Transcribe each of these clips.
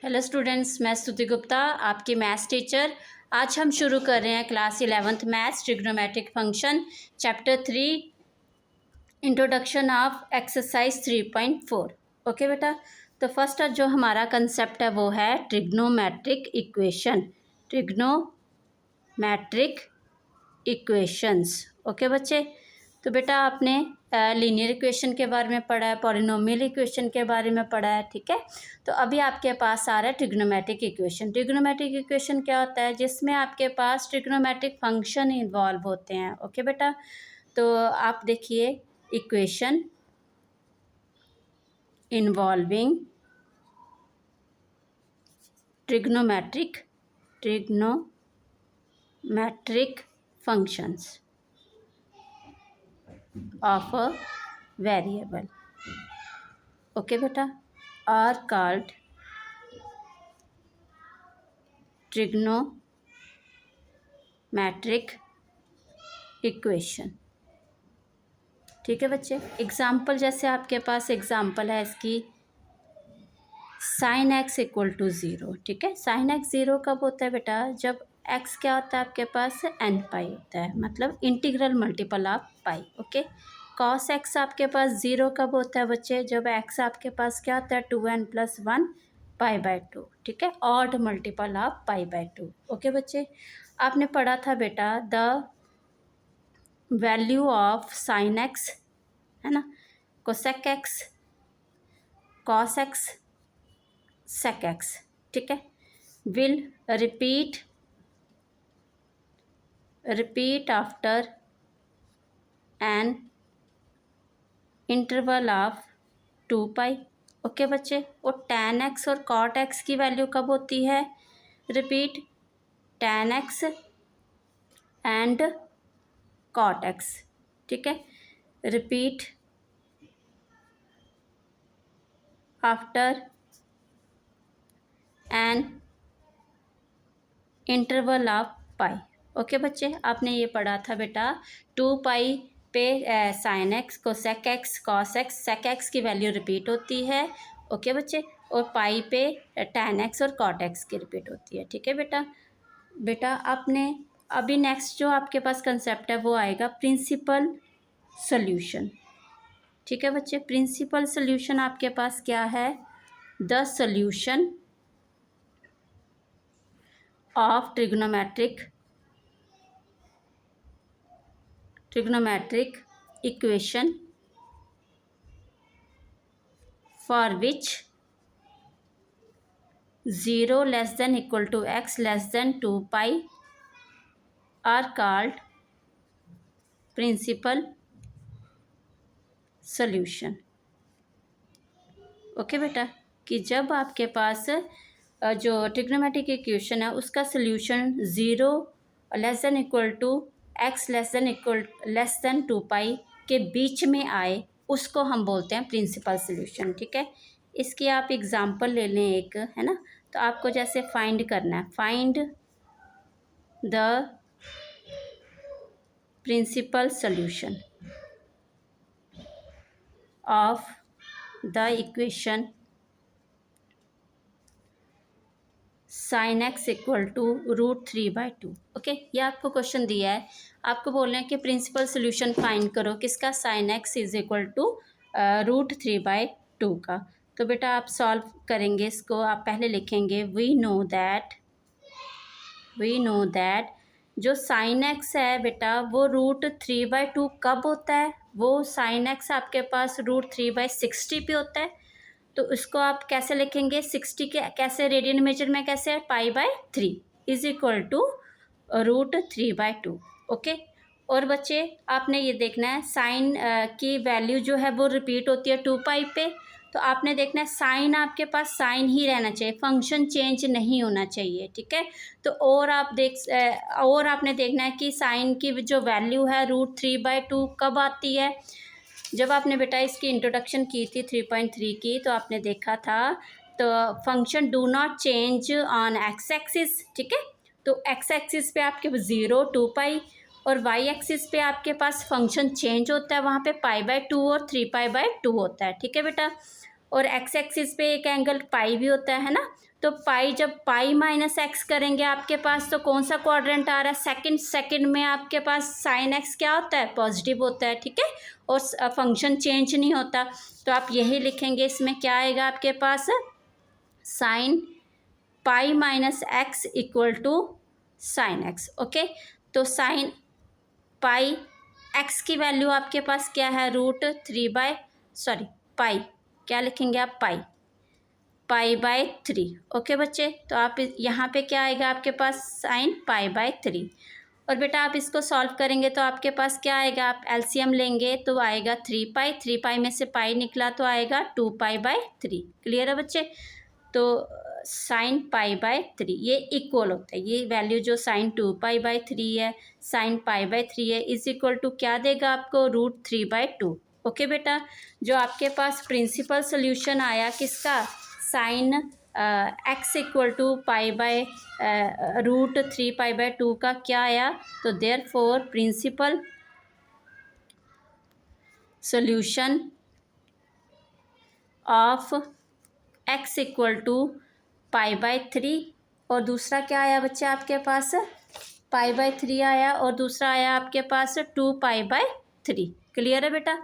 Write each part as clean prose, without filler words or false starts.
Hello students, मैं स्तुति गुप्ता आपकी मैथ्स टीचर। आज हम शुरू कर रहे हैं class 11th maths trigonometric function chapter 3 introduction of exercise 3.4। Okay बेटा, तो फर्स्ट जो हमारा कंसेप्ट है वो है trigonometric equation, trigonometric equations. Okay बच्चे, तो बेटा आपने लीनियर इक्वेशन के बारे में पढ़ा है, पॉलिनोमियल इक्वेशन के बारे में पढ़ा है, ठीक है। तो अभी आपके पास आ रहा है ट्रिग्नोमेट्रिक इक्वेशन। ट्रिग्नोमेट्रिक इक्वेशन क्या होता है? जिसमें आपके पास ट्रिग्नोमेट्रिक फंक्शन इन्वॉल्व होते हैं। ओके बेटा, तो आप देखिए equation involving trigonometric functions of a variable, okay beta, are called trigonometric equation। ठीक है बच्चे, एग्जाम्पल जैसे आपके पास एग्जाम्पल है इसकी sin x इक्वल टू 0। ठीक है, sin x 0 कब होता है बेटा? जब x क्या होता है आपके पास n पाई होता है, मतलब integral multiple of pi. Okay, cos x आपके पास 0 कब होता है बच्चे? जब x आपके पास क्या होता है 2n+1 पाई/2। ठीक है, ऑड मल्टीपल ऑफ पाई/2। ओके बच्चे, आपने पढ़ा था बेटा the value of sin x, है ना, cosec x, cos x, sec x। ठीक है, will repeat after an interval of 2 pi. Okay बच्चे, और tan x और cot x की वैल्यू कब होती है? Repeat tan x and cot x। ठीक है, repeat after an interval of pi. Okay बच्चे, आपने ये पढ़ा था बेटा 2 पाई पे sin x, cosec x, cos x, sec x की वैल्यू रिपीट होती है। ओके बच्चे, और पाई पे tan x और cot x की रिपीट होती है। ठीक है बेटा आपने अभी नेक्स्ट जो आपके पास कंसेप्ट है वो आएगा प्रिंसिपल सॉल्यूशन। ठीक है बच्चे, प्रिंसिपल सॉल्यूशन आपके पास क्या है? The solution of trigonometric equation for which 0 less than equal to x less than 2 pi are called principal solution. Okay बेटा, कि जब आपके पास जो ट्रिग्नोमेट्रिक इक्वेशन है उसका solution 0 less than equal to x less than 2 pi के बीच में आए, उसको हम बोलते हैं प्रिंसिपल सॉल्यूशन। ठीक है, इसकी आप एग्जांपल ले लें एक, है ना। तो आपको जैसे फाइंड करना है, find the principal solution of the equation sin x equal to √3/2। Okay, ये आपको क्वेश्चन दिया है, आपको बोल रहे हैं कि प्रिंसिपल सोल्यूशन फाइंड करो किसका? sin x is equal to √3/2 का। तो बेटा आप सॉल्व करेंगे इसको, आप पहले लिखेंगे वी नो दैट जो sin x है बेटा वो √3/2 कब होता है? वो sin x आपके पास √3/60 पे होता है। तो उसको आप कैसे लिखेंगे? 60 के कैसे रेडियन मेजर में कैसे है? पाई/3 इज इक्वल टू √3/2। ओके, और बच्चे आपने ये देखना है साइन की वैल्यू जो है वो रिपीट होती है 2 पाई पे। तो आपने देखना है साइन आपके पास साइन ही रहना चाहिए, फंक्शन चेंज नहीं होना चाहिए। ठीक है, तो और आपने देखना है कि साइन की जो वैल्यू है √3/2 कब आती है? जब आपने बेटा इसकी इंट्रोडक्शन की थी 3.3 की, तो आपने देखा था तो function do not change on x axis. ठीक है, तो एक्स एक्सिस पे आपके 0 2 पाई और वाई एक्सिस पे आपके पास फंक्शन चेंज होता है, वहाँ पे पाई/2 और 3 पाई/2 होता है। ठीक है बेटा, और एक्स एक्सिस पे एक एंगल पाई भी होता है ना। तो पाई, जब पाई माइनस एक्स करेंगे आपके पास, तो कौन सा क्वाड्रेंट आ रहा है, सेकंड में आपके पास साइन एक्स क्या होता है, पॉजिटिव होता है, ठीक है, और फंक्शन चेंज नहीं होता। तो आप यही लिखेंगे, इसमें क्या आएगा आपके पास, sine pi minus x equal to sine x. Okay, तो साइन पाई एक्स की वैल्यू आपके पास क्या है, पाई, क्या लिखेंगे आप, पाई/3। ओके बच्चे, तो आप यहाँ पे क्या आएगा आपके पास, साइन पाई/3। और बेटा आप इसको सॉल्व करेंगे तो आपके पास क्या आएगा, आप एलसीएम लेंगे तो आएगा 3 पाई में से पाई निकला तो आएगा 2 पाई/3। क्लियर है बच्चे। तो साइन पाई/3 ये इक्वल होता है, ये वैल्यू जो साइन 2 पाई/3 है, साइन पाई/3 है, इज इक्वल टू क्या देगा आपको, √3/2। ओके बेटा, जो आपके पास प्रिंसिपल सोल्यूशन आया किसका, साइन एक्स इक्वल टू √3/2 का क्या आया, तो therefore principal solution of x equal to पाई/3, और दूसरा क्या आया बच्चे आपके पास, पाई/3 आया, और दूसरा आया आपके पास 2 पाई/3। क्लियर है बेटा।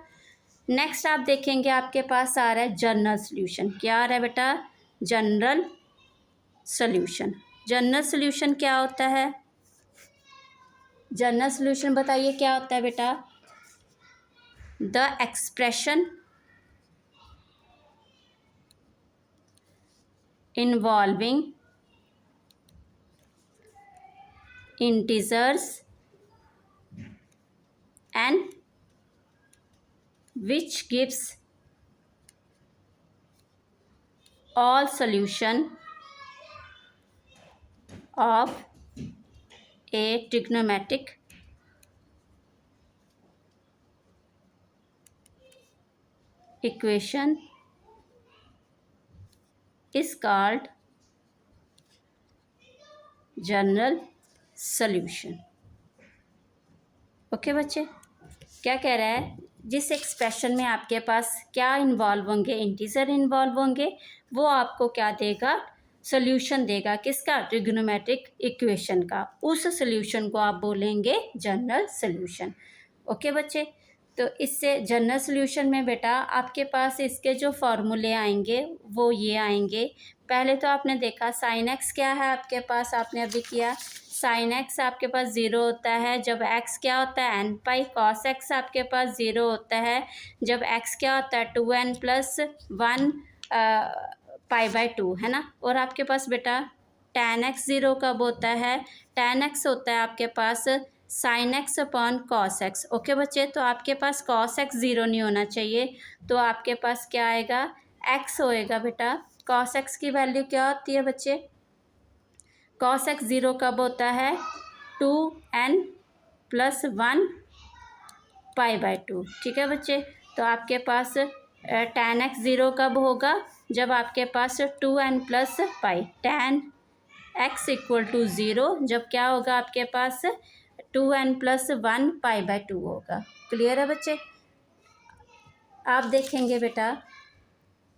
नेक्स्ट आप देखेंगे आपके पास आ रहा है जनरल सोल्यूशन। क्या आ रहा है बेटा, जनरल सोल्यूशन। जनरल सोल्यूशन क्या होता है, जनरल सोल्यूशन बताइए क्या होता है बेटा, the expression involving integers and which gives all solution of a trigonometric equation is called general solution. Okay बच्चे, क्या कह रहा है, जिस एक्सप्रेशन में आपके पास क्या इन्वॉल्व होंगे, इंटीजर इन्वॉल्व होंगे, वो आपको क्या देगा, सोल्यूशन देगा, किसका, ट्रिग्नोमेट्रिक इक्वेशन का। उस सोल्यूशन को आप बोलेंगे जनरल सोल्यूशन। ओके बच्चे, तो इससे जनरल सोल्यूशन में बेटा आपके पास इसके जो फॉर्मूले आएंगे वो ये आएंगे। पहले तो आपने देखा साइन एक्स क्या है आपके पास, आपने अभी किया, साइन एक्स आपके पास 0 होता है जब एक्स क्या होता है n पाई, कॉस एक्स आपके पास 0 होता है जब एक्स क्या होता है 2n+1 पाई/2, है ना। और आपके पास बेटा tan x 0 कब होता है, tan x होता है आपके पास sine x upon cos x. Okay बच्चे, तो आपके पास कॉस एक्स 0 नहीं होना चाहिए, तो आपके पास क्या आएगा, x होएगा बेटा। कॉस एक्स की वैल्यू क्या होती है बच्चे, कॉस एक्स 0 कब होता है, 2n+1 पाई/2। ठीक है बच्चे, तो आपके पास tan x 0 कब होगा, जब आपके पास 2n+पाई, tan x इक्वल टू 0 जब क्या होगा आपके पास 2n+1 पाई/2 होगा। क्लियर है बच्चे। आप देखेंगे बेटा,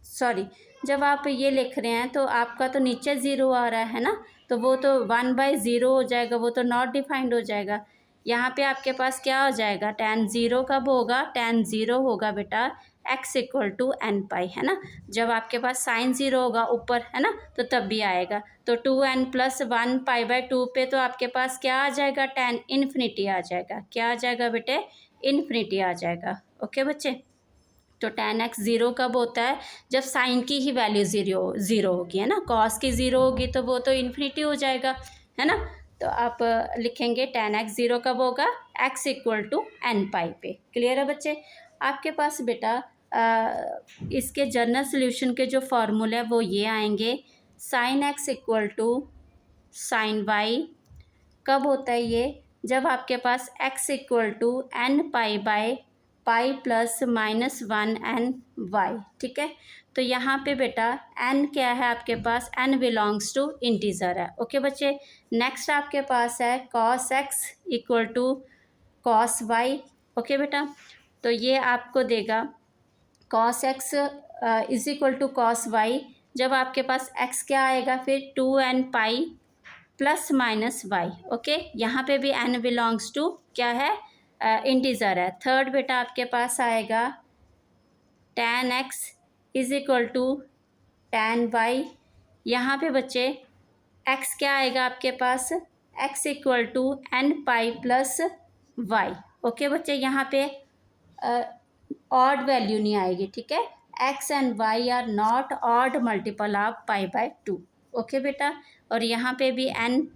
सॉरी, जब आप ये लिख रहे हैं तो आपका तो नीचे 0 आ रहा है ना, तो वो तो 1/0 हो जाएगा, वो तो नॉट डिफाइंड हो जाएगा। यहाँ पे आपके पास क्या हो जाएगा, tan 0 कब होगा, tan 0 होगा बेटा x इक्वल टू n पाई, है ना। जब आपके पास साइन 0 होगा ऊपर, है ना, तो तब भी आएगा। तो 2n+1 पाई/2 पे तो आपके पास क्या आ जाएगा, tan इन्फिनिटी आ जाएगा। क्या आ जाएगा बेटे, इन्फिनिटी आ जाएगा। ओके बच्चे, तो tan x 0 कब होता है, जब साइन की ही वैल्यू 0 होगी, है ना। कॉस की 0 होगी तो वो तो इन्फिनिटी हो जाएगा, है ना। तो आप लिखेंगे tan x 0 कब होगा, x इक्वल टू n पाई पे। क्लियर है बच्चे। आपके पास बेटा इसके जनरल सोल्यूशन के जो फॉर्मूले हैं वो ये आएंगे, sine x equal to sine y कब होता है ये, जब आपके पास x equal to n pi plus -1n/y। ठीक है, तो यहाँ पे बेटा n क्या है आपके पास, n बिलोंग्स टू इंटीजर है। ओके बच्चे, नेक्स्ट आपके पास है cos x equal to cos y। Okay बेटा, तो ये आपको देगा cos x is equal to cos y, जब आपके पास x क्या आएगा फिर 2n pi plus minus y. Okay, यहाँ पे भी n बिलोंग्स टू क्या है, इंटीजर है। थर्ड बेटा आपके पास आएगा tan x is equal to tan y। यहाँ पे बच्चे x क्या आएगा आपके पास, x equal to n pi plus y. Okay बच्चे, यहाँ पे ऑड वैल्यू नहीं आएगी, ठीक है। x and y are not odd multiple of pi by 2। Okay बेटा, और यहाँ पे भी n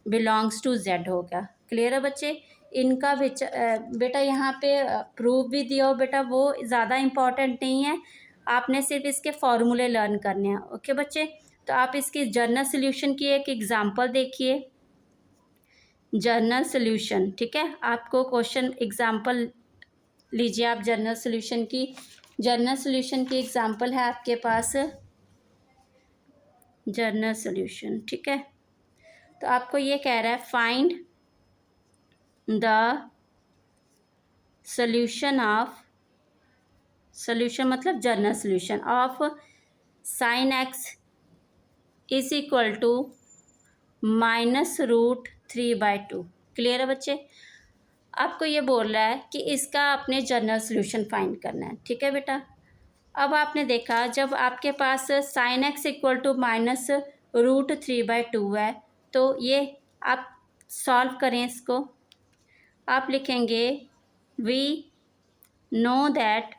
बिलोंग्स टू z होगा। क्लियर है बच्चे, इनका बेटा यहाँ पे प्रूफ भी दिया हो बेटा, वो ज़्यादा इम्पॉर्टेंट नहीं है, आपने सिर्फ इसके फॉर्मूले लर्न करने हैं। ओके बच्चे, तो आप इसकी जर्नल सोल्यूशन की एक एग्जांपल देखिए, जर्नल सोल्यूशन, ठीक है। आपको क्वेश्चन एग्जांपल लीजिए आप जर्नल सोल्यूशन की। जर्नल सोल्यूशन की एग्जांपल है आपके पास जर्नल सोल्यूशन, ठीक है। तो आपको ये कह रहा है find the solution of, solution मतलब general solution of sine x is equal to -√3/2। Clear है बच्चे, आपको ये बोल रहा है कि इसका आपने जर्नल सोल्यूशन फाइंड करना है, ठीक है बेटा। अब आपने देखा जब आपके पास साइन एक्स इक्वल टू -√3/2 है, तो ये आप सॉल्व करें इसको। आप लिखेंगे we know that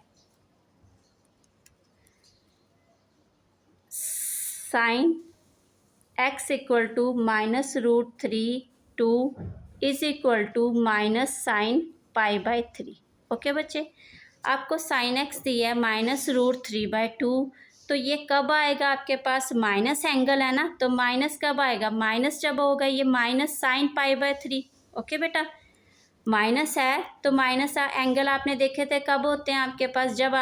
sine x equal to -√3/2 is equal to -sin π/3। Okay बच्चे, आपको साइन एक्स दिया है -√3/2, तो ये कब आएगा आपके पास, माइनस एंगल है ना, तो माइनस कब आएगा, माइनस जब होगा ये -sin π/3। ओके बेटा, माइनस है तो माइनस एंगल आपने देखे थे कब होते हैं आपके पास, जब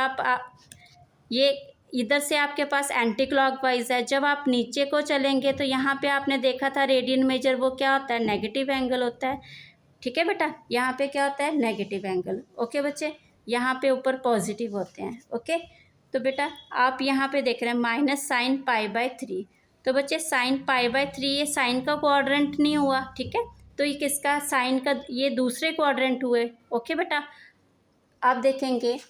ये इधर से आपके पास एंटी क्लॉकवाइज है, जब आप नीचे को चलेंगे तो यहाँ पे आपने देखा था रेडियन मेजर, वो क्या होता है, नेगेटिव एंगल होता है, ठीक है बेटा। यहाँ पे क्या होता है, नेगेटिव एंगल। ओके बच्चे, यहाँ पे ऊपर पॉजिटिव होते हैं। ओके, तो बेटा आप यहाँ पे देख रहे हैं -sin π/3, तो बच्चे sin π/3 ये साइन का क्वाड्रेंट नहीं हुआ, ठीक है, तो ये किसका, साइन का, ये दूसरे क्वाड्रेंट हुए। ओके बेटा, आप देखेंगे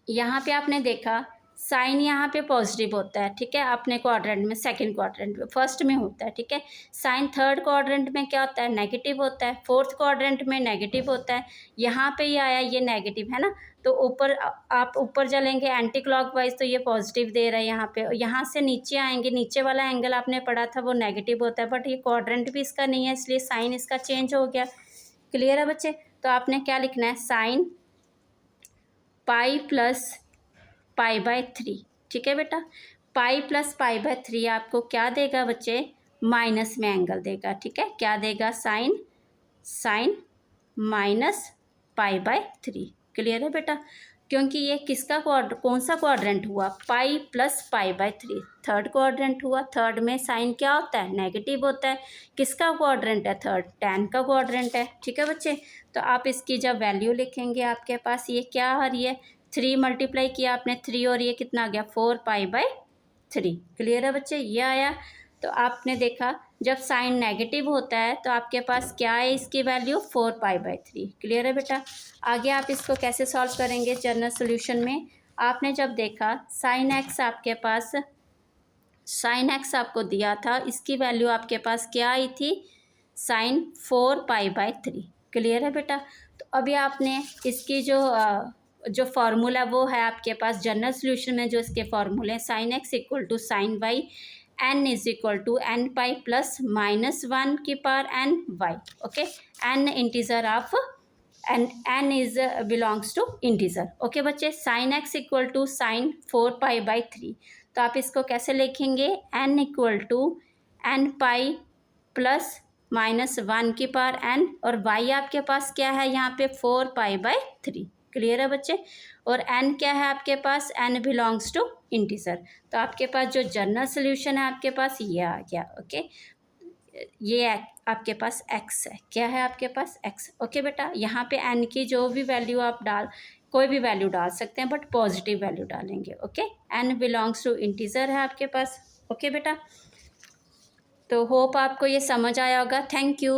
यहाँ पे आपने देखा साइन यहाँ पे पॉजिटिव होता है, ठीक है, अपने क्वाड्रेंट में, सेकंड क्वाड्रेंट में, फर्स्ट में होता है, ठीक है। साइन थर्ड क्वाड्रेंट में क्या होता है, नेगेटिव होता है, फोर्थ क्वाड्रेंट में नेगेटिव होता है। यहाँ पे ये आया, ये नेगेटिव है ना, तो ऊपर आप ऊपर चलेंगे एंटी क्लॉकवाइज तो ये पॉजिटिव दे रहा है यहाँ पे, यहाँ से नीचे आएंगे, नीचे वाला एंगल आपने पढ़ा था वो नेगेटिव होता है, बट ये क्वाड्रेंट भी इसका नहीं है, इसलिए साइन इसका चेंज हो गया। क्लियर है बच्चे, तो आपने क्या लिखना है, साइन पाई प्लस π/3, ठीक है बेटा। पाई प्लस π/3 आपको क्या देगा बच्चे, माइनस में एंगल देगा, ठीक है, क्या देगा, साइन -π/3। क्लियर है बेटा, क्योंकि ये किसका कौन सा क्वाड्रेंट हुआ, पाई प्लस π/3, थर्ड क्वाड्रेंट हुआ। थर्ड में साइन क्या होता है, नेगेटिव होता है, किसका क्वाड्रेंट है, थर्ड, tan का क्वाड्रेंट है, ठीक है बच्चे। तो आप इसकी जब वैल्यू लिखेंगे आपके पास ये क्या आ रही है, 3 मल्टीप्लाई किया आपने 3 और ये कितना आ गया 4π/3। क्लियर है बच्चे, ये आया। तो आपने देखा जब साइन नेगेटिव होता है तो आपके पास क्या है, इसकी वैल्यू 4π/3। क्लियर है बेटा, आगे आप इसको कैसे सॉल्व करेंगे जर्नल सोल्यूशन में। आपने जब देखा साइन एक्स आपके पास, साइन एक्स आपको दिया था, इसकी वैल्यू आपके पास क्या आई थी, साइन 4π/3। क्लियर है बेटा, तो अभी आपने इसकी जो फार्मूला वो है आपके पास जर्नल सोल्यूशन में, जो इसके फार्मूले हैं, sine x equal to sine y, n is equal to n pi plus -1 की power n y। Okay, n integer of n is belongs to integer. Okay बच्चे, sine x equal to sine 4π/3, तो आप इसको कैसे लिखेंगे, n equal to n pi plus -1 की power n, और y आपके पास क्या है यहाँ पे 4π/3। क्लियर है बच्चे, और n क्या है आपके पास, n बिलोंग्स टू इंटीजर, तो आपके पास जो जर्नल सोल्यूशन है आपके पास ये आ गया। ओके, ये आपके पास x है, क्या है आपके पास x। ओके बेटा, यहाँ पे n की जो भी वैल्यू आप कोई भी वैल्यू डाल सकते हैं बट पॉजिटिव वैल्यू डालेंगे। Okay, n belongs to integer है आपके पास। ओके बेटा, तो होप आपको ये समझ आया होगा। Thank you.